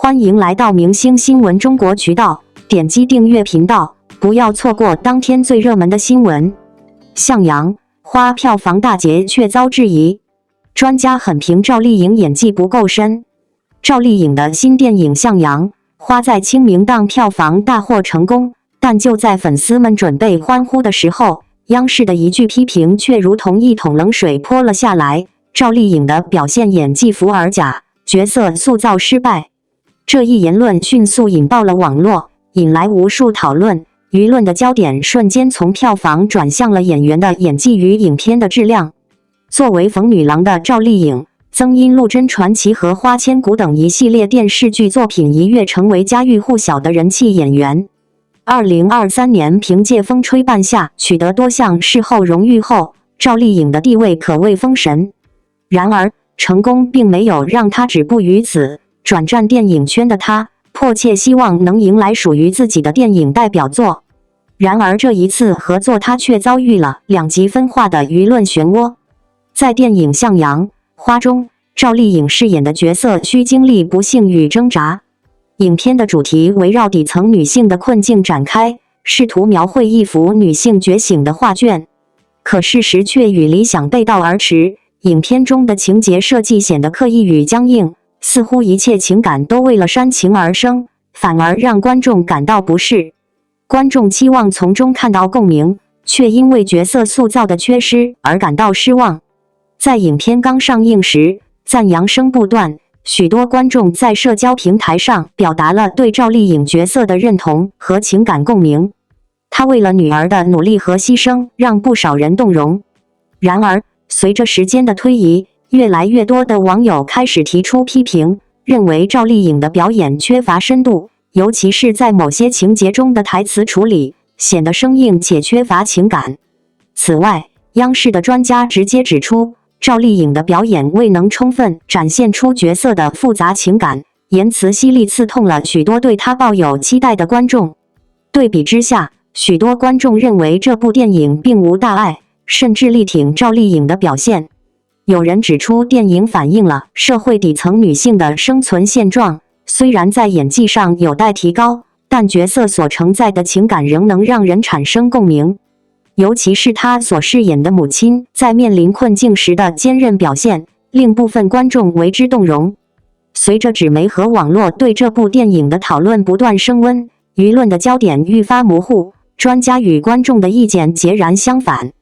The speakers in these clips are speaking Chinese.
欢迎来到明星新闻中国渠道，点击订阅频道，不要错过当天最热门的新闻。向阳花票房大捷却遭质疑，专家狠评赵丽颖演技不够深。赵丽颖的新电影《向阳花》在清明档票房大获成功，但就在粉丝们准备欢呼的时候，央视的一句批评却如同一桶冷水泼了下来。赵丽颖的表现演技浮而假，角色塑造失败。这一言论迅速引爆了网络，引来无数讨论，舆论的焦点瞬间从票房转向了演员的演技与影片的质量。作为冯女郎的赵丽颖，曾因《陆贞传奇》和《花千骨》等一系列电视剧作品一跃成为家喻户晓的人气演员。2023年凭借《风吹半夏》取得多项视后荣誉后，赵丽颖的地位可谓封神。然而，成功并没有让她止步于此。转战电影圈的她，迫切希望能迎来属于自己的电影代表作。然而这一次合作，她却遭遇了两极分化的舆论漩涡。在电影《向阳花》中，赵丽颖饰演的角色需经历不幸与挣扎。影片的主题围绕底层女性的困境展开，试图描绘一幅女性觉醒的画卷。可事实却与理想背道而驰，影片中的情节设计显得刻意与僵硬。似乎一切情感都为了煽情而生，反而让观众感到不适。观众期望从中看到共鸣，却因为角色塑造的缺失而感到失望。在影片刚上映时，赞扬声不断，许多观众在社交平台上表达了对赵丽颖角色的认同和情感共鸣。她为了女儿的努力和牺牲，让不少人动容。然而，随着时间的推移，越来越多的网友开始提出批评，认为赵丽颖的表演缺乏深度，尤其是在某些情节中的台词处理显得生硬且缺乏情感。此外，央视的专家直接指出，赵丽颖的表演未能充分展现出角色的复杂情感，言辞犀利刺痛了许多对她抱有期待的观众。对比之下，许多观众认为这部电影并无大碍，甚至力挺赵丽颖的表现。有人指出，电影反映了社会底层女性的生存现状，虽然在演技上有待提高，但角色所承载的情感仍能让人产生共鸣。尤其是她所饰演的母亲在面临困境时的坚韧表现，令部分观众为之动容。随着纸媒和网络对这部电影的讨论不断升温，舆论的焦点愈发模糊，专家与观众的意见截然相反。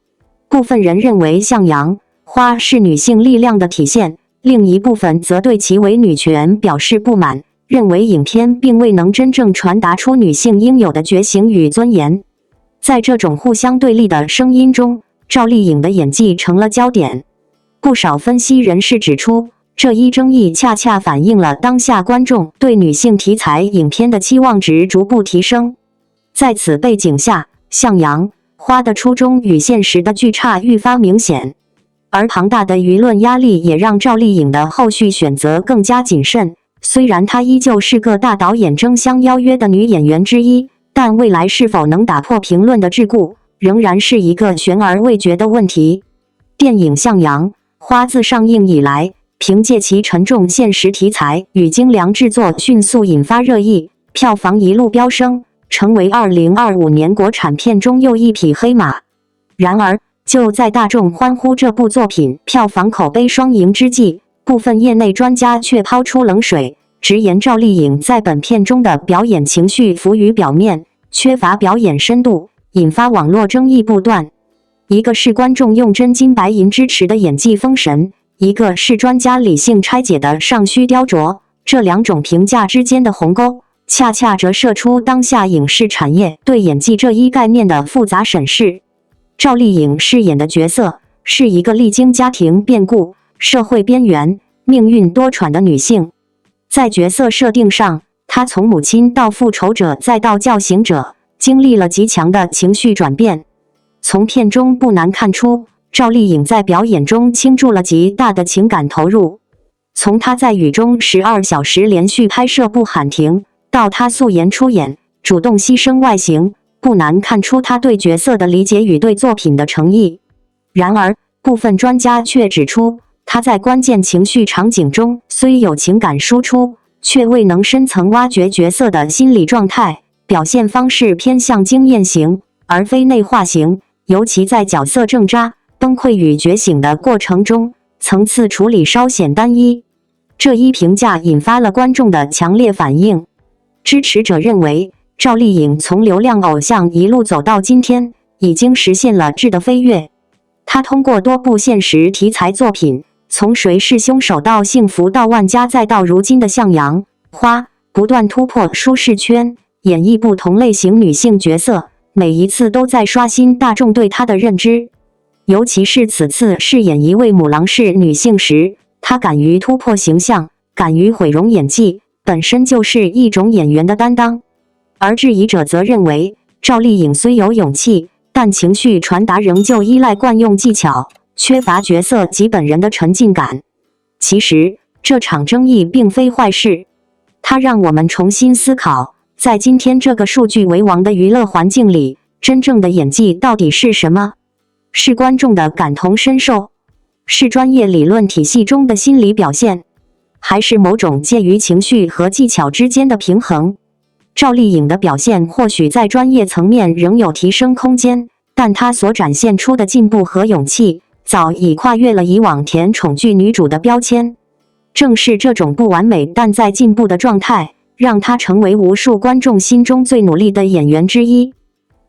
部分人认为向阳花是女性力量的体现，另一部分则对其为女权表示不满，认为影片并未能真正传达出女性应有的觉醒与尊严。在这种互相对立的声音中，赵丽颖的演技成了焦点。不少分析人士指出，这一争议恰恰反映了当下观众对女性题材影片的期望值逐步提升。在此背景下，向阳花的初衷与现实的距差愈发明显。而庞大的舆论压力也让赵丽颖的后续选择更加谨慎。虽然她依旧是个大导演争相邀约的女演员之一，但未来是否能打破评论的桎梏，仍然是一个悬而未决的问题。电影《向阳花》自上映以来，凭借其沉重现实题材与精良制作，迅速引发热议，票房一路飙升，成为2025年国产片中又一匹黑马。然而，就在大众欢呼这部作品票房口碑双赢之际，部分业内专家却抛出冷水，直言赵丽颖在本片中的表演情绪浮于表面，缺乏表演深度，引发网络争议不断。一个是观众用真金白银支持的演技封神，一个是专家理性拆解的尚需雕琢，这两种评价之间的鸿沟，恰恰折射出当下影视产业对演技这一概念的复杂审视。赵丽颖饰演的角色是一个历经家庭变故、社会边缘、命运多舛的女性。在角色设定上，她从母亲到复仇者再到觉醒者，经历了极强的情绪转变。从片中不难看出，赵丽颖在表演中倾注了极大的情感投入。从她在雨中12小时连续拍摄不喊停，到她素颜出演，主动牺牲外形，不难看出他对角色的理解与对作品的诚意。然而，部分专家却指出，他在关键情绪场景中虽有情感输出，却未能深层挖掘角色的心理状态，表现方式偏向经验型，而非内化型，尤其在角色挣扎、崩溃与觉醒的过程中，层次处理稍显单一。这一评价引发了观众的强烈反应。支持者认为，赵丽颖从流量偶像一路走到今天，已经实现了质的飞跃。她通过多部现实题材作品，从谁是凶手到幸福到万家再到如今的向阳、花，不断突破舒适圈，演绎不同类型女性角色，每一次都在刷新大众对她的认知。尤其是此次饰演一位母狼式女性时，她敢于突破形象，敢于毁容演技，本身就是一种演员的担当。而质疑者则认为，赵丽颖虽有勇气，但情绪传达仍旧依赖惯用技巧，缺乏角色及本人的沉浸感。其实，这场争议并非坏事，它让我们重新思考，在今天这个数据为王的娱乐环境里，真正的演技到底是什么？是观众的感同身受？是专业理论体系中的心理表现？还是某种介于情绪和技巧之间的平衡？赵丽颖的表现或许在专业层面仍有提升空间，但她所展现出的进步和勇气，早已跨越了以往甜宠剧女主的标签。正是这种不完美但在进步的状态，让她成为无数观众心中最努力的演员之一。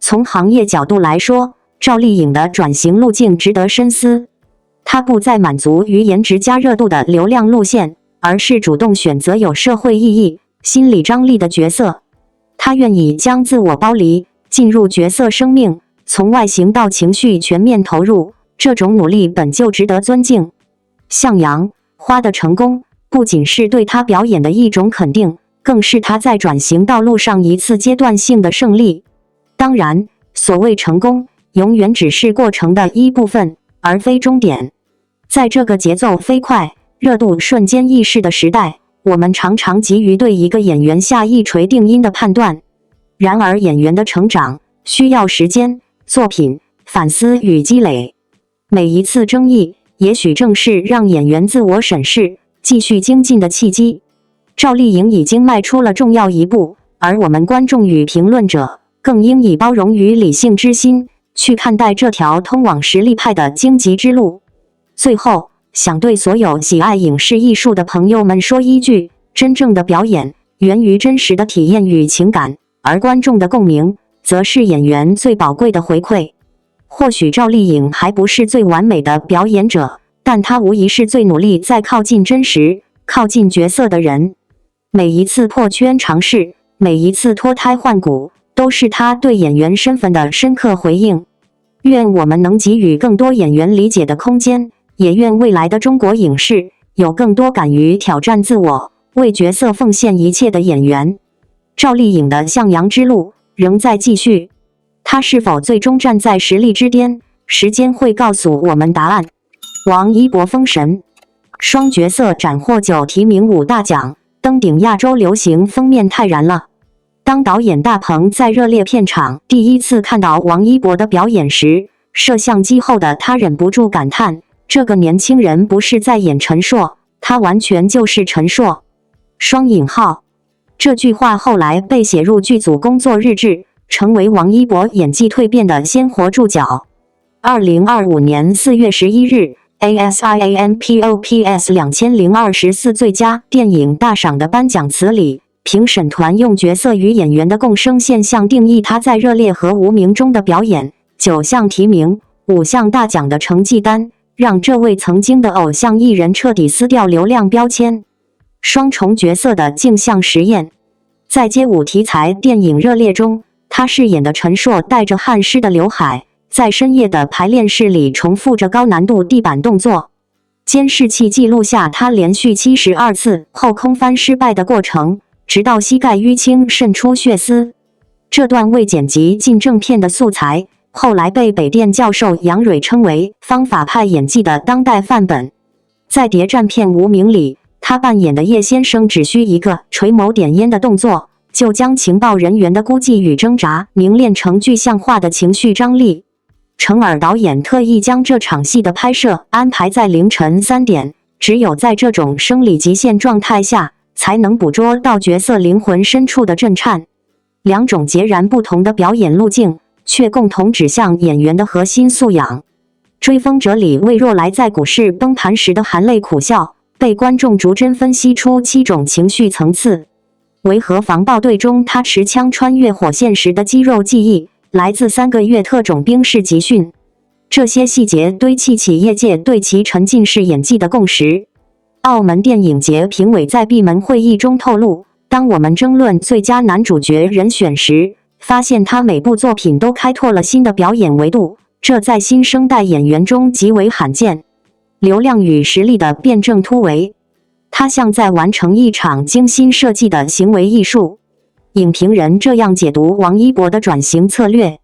从行业角度来说，赵丽颖的转型路径值得深思。她不再满足于颜值加热度的流量路线，而是主动选择有社会意义、心理张力的角色。她愿意将自我剥离，进入角色生命，从外形到情绪全面投入，这种努力本就值得尊敬。向阳、花的成功，不仅是对她表演的一种肯定，更是她在转型道路上一次阶段性的胜利。当然，所谓成功，永远只是过程的一部分，而非终点。在这个节奏飞快、热度瞬间易逝的时代，我们常常急于对一个演员下一锤定音的判断。然而，演员的成长需要时间、作品、反思与积累。每一次争议，也许正是让演员自我审视、继续精进的契机。赵丽颖已经迈出了重要一步，而我们观众与评论者更应以包容与理性之心去看待这条通往实力派的荆棘之路。最后，想对所有喜爱影视艺术的朋友们说一句：真正的表演源于真实的体验与情感，而观众的共鸣则是演员最宝贵的回馈。或许赵丽颖还不是最完美的表演者，但她无疑是最努力在靠近真实、靠近角色的人。每一次破圈尝试，每一次脱胎换骨，都是她对演员身份的深刻回应。愿我们能给予更多演员理解的空间，也愿未来的中国影视有更多敢于挑战自我、为角色奉献一切的演员。赵丽颖的向阳之路仍在继续，她是否最终站在实力之巅，时间会告诉我们答案。王一博封神，双角色斩获9提名5大奖，登顶亚洲流行封面太燃了。当导演大鹏在热烈片场第一次看到王一博的表演时，摄像机后的他忍不住感叹：这个年轻人不是在演陈硕，他完全就是陈硕。双引号。这句话后来被写入剧组工作日志，成为王一博演技蜕变的鲜活注脚。2025年4月11日 ASIANPOPS 2024最佳电影大赏的颁奖词里，评审团用角色与演员的共生现象定义他在热烈和无名中的表演。9项提名、5项大奖的成绩单，让这位曾经的偶像艺人彻底撕掉流量标签。双重角色的镜像实验，在街舞题材电影《热烈》中，他饰演的陈硕带着汗湿的刘海，在深夜的排练室里重复着高难度地板动作。监视器记录下他连续72次后空翻失败的过程，直到膝盖淤青渗出血丝。这段未剪辑进正片的素材，后来被北电教授杨蕊称为方法派演技的当代范本。在谍战片《无名》里，他扮演的叶先生只需一个垂眸点烟的动作，就将情报人员的孤寂与挣扎凝练成具象化的情绪张力。程耳导演特意将这场戏的拍摄安排在凌晨3点，只有在这种生理极限状态下，才能捕捉到角色灵魂深处的震颤。两种截然不同的表演路径，却共同指向演员的核心素养。追风者里魏若来在股市崩盘时的含泪苦笑，被观众逐帧分析出7种情绪层次。维和防暴队中，他持枪穿越火线时的肌肉记忆，来自3个月特种兵式集训。这些细节堆砌起业界对其沉浸式演技的共识。澳门电影节评委在闭门会议中透露，当我们争论最佳男主角人选时，发现他每部作品都开拓了新的表演维度，这在新生代演员中极为罕见。流量与实力的辩证突围，他像在完成一场精心设计的行为艺术。影评人这样解读王一博的转型策略：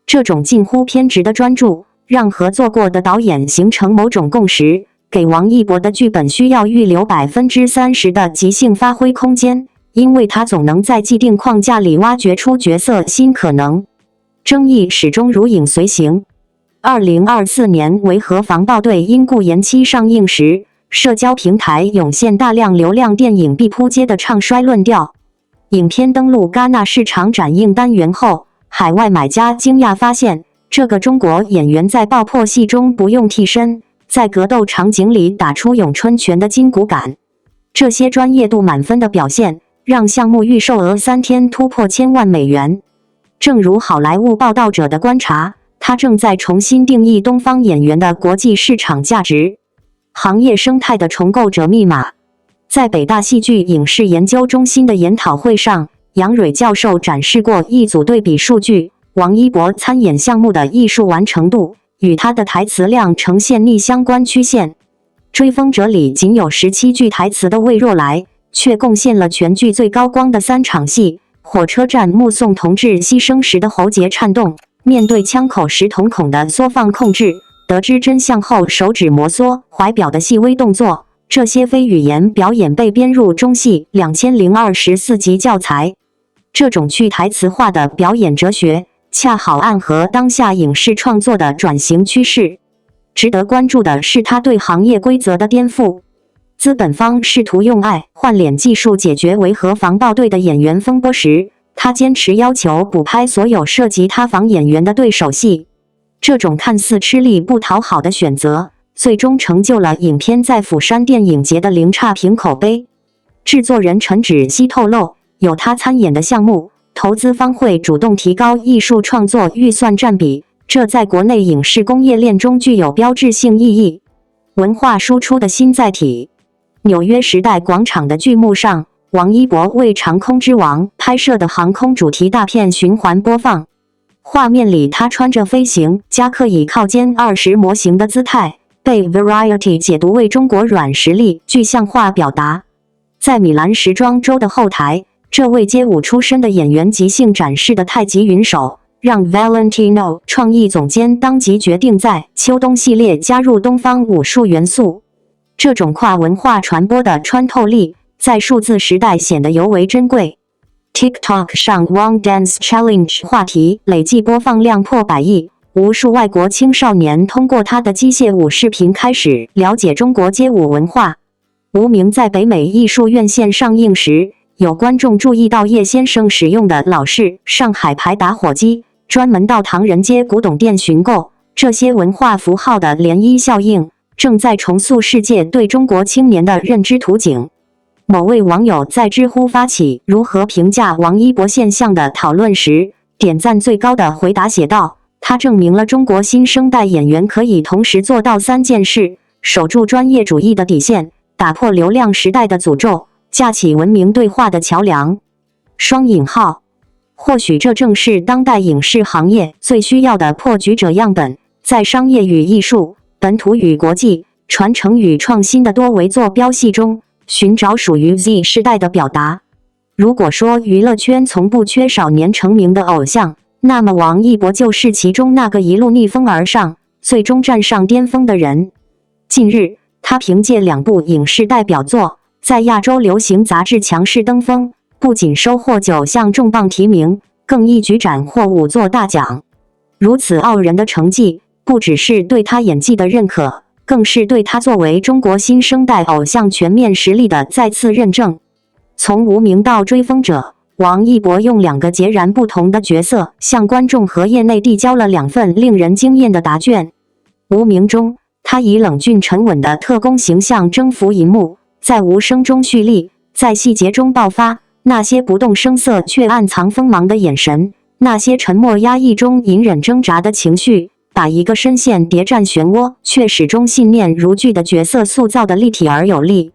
这种近乎偏执的专注，让合作过的导演形成某种共识，给王一博的剧本需要预留30%的即兴发挥空间，因为他总能在既定框架里挖掘出角色新可能。争议始终如影随形。2024年维和防暴队因故延期上映时，社交平台涌现大量流量电影必扑街的唱衰论调。影片登陆戛纳市场展映单元后，海外买家惊讶发现，这个中国演员在爆破戏中不用替身，在格斗场景里打出咏春拳的筋骨感。这些专业度满分的表现，让项目预售额3天突破1000万美元。正如好莱坞报道者的观察，他正在重新定义东方演员的国际市场价值。行业生态的重构者密码。在北大戏剧影视研究中心的研讨会上，杨蕊教授展示过一组对比数据，王一博参演项目的艺术完成度与他的台词量呈现逆相关曲线。追风者里仅有17句台词的魏若来，却贡献了全剧最高光的3场戏。火车站目送同志牺牲时的喉结颤动，面对枪口时瞳孔的缩放控制，得知真相后手指摩挲怀表的细微动作，这些非语言表演被编入中戏2024级教材。这种去台词化的表演哲学，恰好暗合当下影视创作的转型趋势。值得关注的是他对行业规则的颠覆。资本方试图用爱换脸技术解决维和防暴队的演员风波时，他坚持要求补拍所有涉及塌房演员的对手戏。这种看似吃力不讨好的选择，最终成就了影片在釜山电影节的零差评口碑。制作人陈芷希透露，有他参演的项目，投资方会主动提高艺术创作预算占比，这在国内影视工业链中具有标志性意义。文化输出的新载体。纽约时代广场的剧目上，王一博为《长空之王》拍摄的航空主题大片循环播放。画面里他穿着飞行夹克以靠肩20模型的姿态，被 Variety 解读为中国软实力具象化表达。在米兰时装周的后台，这位街舞出身的演员即兴展示的太极云手，让 Valentino 创意总监当即决定在秋冬系列加入东方武术元素。这种跨文化传播的穿透力，在数字时代显得尤为珍贵。TikTok 上 Wang Dance Challenge 话题累计播放量破100亿，无数外国青少年通过他的机械舞视频开始了解中国街舞文化。无名在北美艺术院线上映时，有观众注意到叶先生使用的老式上海牌打火机，专门到唐人街古董店寻购。这些文化符号的涟漪效应，正在重塑世界对中国青年的认知图景。某位网友在知乎发起如何评价王一博现象的讨论时，点赞最高的回答写道：他证明了中国新生代演员可以同时做到3件事：守住专业主义的底线，打破流量时代的诅咒，架起文明对话的桥梁。双引号。或许这正是当代影视行业最需要的破局者样本，在商业与艺术、本土与国际、传承与创新的多维坐标系中，寻找属于 Z 世代的表达。如果说娱乐圈从不缺少年成名的偶像，那么王一博就是其中那个一路逆风而上，最终站上巅峰的人。近日，他凭借2部影视代表作，在亚洲流行杂志强势登峰，不仅收获9项重磅提名，更一举斩获5座大奖。如此傲人的成绩，不只是对他演技的认可，更是对他作为中国新生代偶像全面实力的再次认证。从无名到追风者，王一博用2个截然不同的角色，向观众和业内递交了2份令人惊艳的答卷。无名中，他以冷峻沉稳的特工形象征服银幕，在无声中蓄力，在细节中爆发，那些不动声色却暗藏锋芒的眼神，那些沉默压抑中隐忍挣扎的情绪，把一个深陷谍战漩涡却始终信念如炬的角色塑造得立体而有力。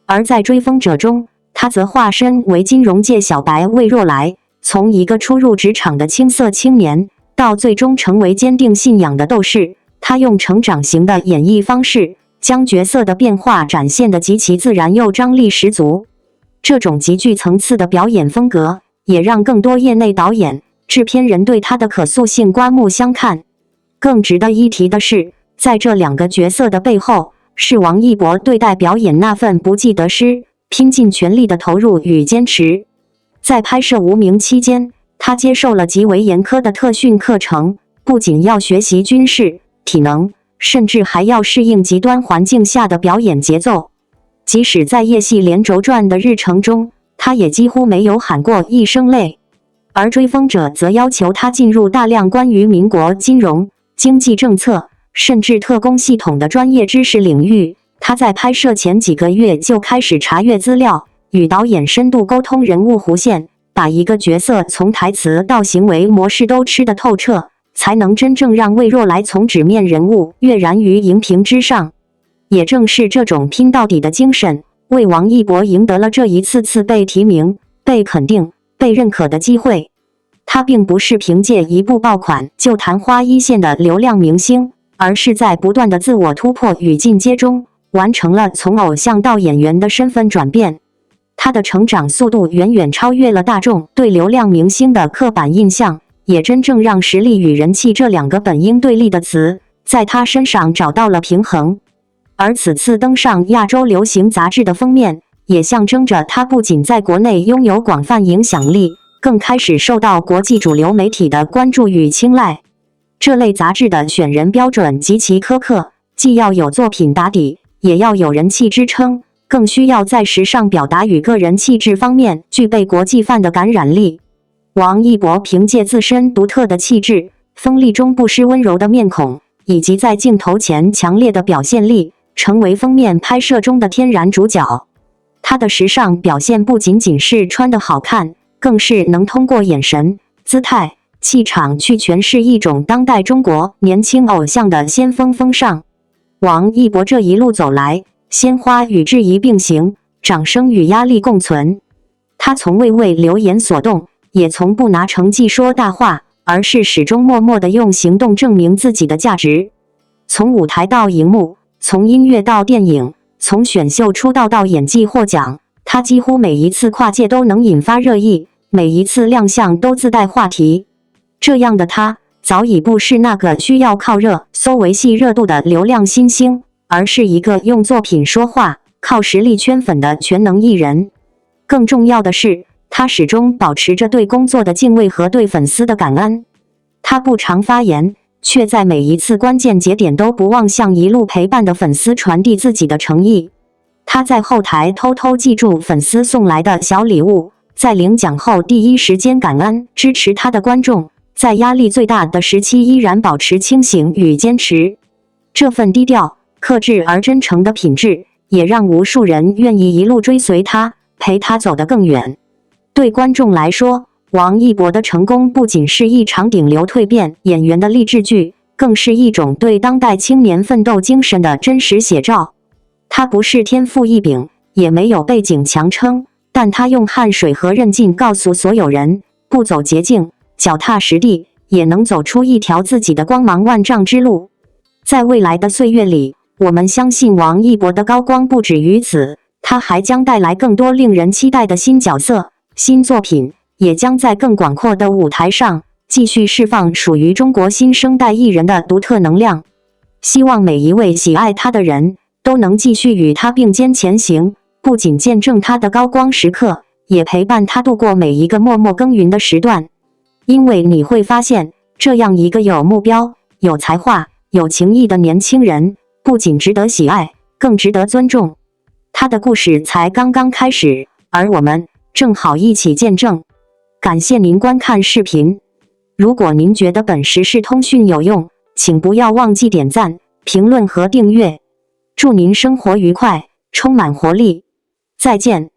而在追风者中，他则化身为金融界小白魏若来，从一个初入职场的青涩青年，到最终成为坚定信仰的斗士，他用成长型的演绎方式，将角色的变化展现得极其自然又张力十足。这种极具层次的表演风格，也让更多业内导演、制片人对他的可塑性刮目相看。更值得一提的是，在这2个角色的背后，是王一博对待表演那份不计得失、拼尽全力的投入与坚持。在拍摄《无名》期间，他接受了极为严苛的特训课程，不仅要学习军事、体能，甚至还要适应极端环境下的表演节奏。即使在夜戏连轴转的日程中，他也几乎没有喊过一声累。而追风者则要求他进入大量关于民国金融、经济政策，甚至特工系统的专业知识领域。他在拍摄前几个月就开始查阅资料，与导演深度沟通人物弧线，把一个角色从台词到行为模式都吃得透彻，才能真正让魏若来从纸面人物跃然于荧屏之上。也正是这种拼到底的精神，为王一博赢得了这一次次被提名、被肯定、被认可的机会。他并不是凭借一部爆款就昙花一现的流量明星，而是在不断的自我突破与进阶中，完成了从偶像到演员的身份转变。他的成长速度远远超越了大众对流量明星的刻板印象，也真正让实力与人气这2个本应对立的词，在他身上找到了平衡。而此次登上亚洲流行杂志的封面，也象征着他不仅在国内拥有广泛影响力，更开始受到国际主流媒体的关注与青睐。这类杂志的选人标准极其苛刻，既要有作品打底，也要有人气支撑，更需要在时尚表达与个人气质方面具备国际范的感染力。王一博凭借自身独特的气质、锋利中不失温柔的面孔，以及在镜头前强烈的表现力，成为封面拍摄中的天然主角。他的时尚表现不仅仅是穿得好看，更是能通过眼神、姿态、气场去诠释一种当代中国年轻偶像的先锋风尚。王一博这一路走来，鲜花与质疑并行，掌声与压力共存。他从未为流言所动，也从不拿成绩说大话，而是始终默默地用行动证明自己的价值。从舞台到荧幕，从音乐到电影，从选秀出道到演技获奖，他几乎每一次跨界都能引发热议，每一次亮相都自带话题。这样的他，早已不是那个需要靠热搜维系热度的流量新星，而是一个用作品说话、靠实力圈粉的全能艺人。更重要的是，他始终保持着对工作的敬畏和对粉丝的感恩。他不常发言，却在每一次关键节点都不忘向一路陪伴的粉丝传递自己的诚意。他在后台偷偷记住粉丝送来的小礼物，在领奖后第一时间感恩支持他的观众，在压力最大的时期依然保持清醒与坚持。这份低调、克制而真诚的品质，也让无数人愿意一路追随他，陪他走得更远。对观众来说，王一博的成功不仅是一场顶流蜕变演员的励志剧，更是一种对当代青年奋斗精神的真实写照。他不是天赋异禀，也没有背景强撑，但他用汗水和韧劲告诉所有人，不走捷径，脚踏实地，也能走出一条自己的光芒万丈之路。在未来的岁月里，我们相信王一博的高光不止于此，他还将带来更多令人期待的新角色、新作品，也将在更广阔的舞台上继续释放属于中国新生代艺人的独特能量。希望每一位喜爱他的人都能继续与他并肩前行，不仅见证他的高光时刻，也陪伴他度过每一个默默耕耘的时段。因为你会发现，这样一个有目标、有才华、有情义的年轻人，不仅值得喜爱，更值得尊重。他的故事才刚刚开始，而我们正好一起见证。感谢您观看视频。如果您觉得本时事通讯有用，请不要忘记点赞、评论和订阅。祝您生活愉快，充满活力。再见。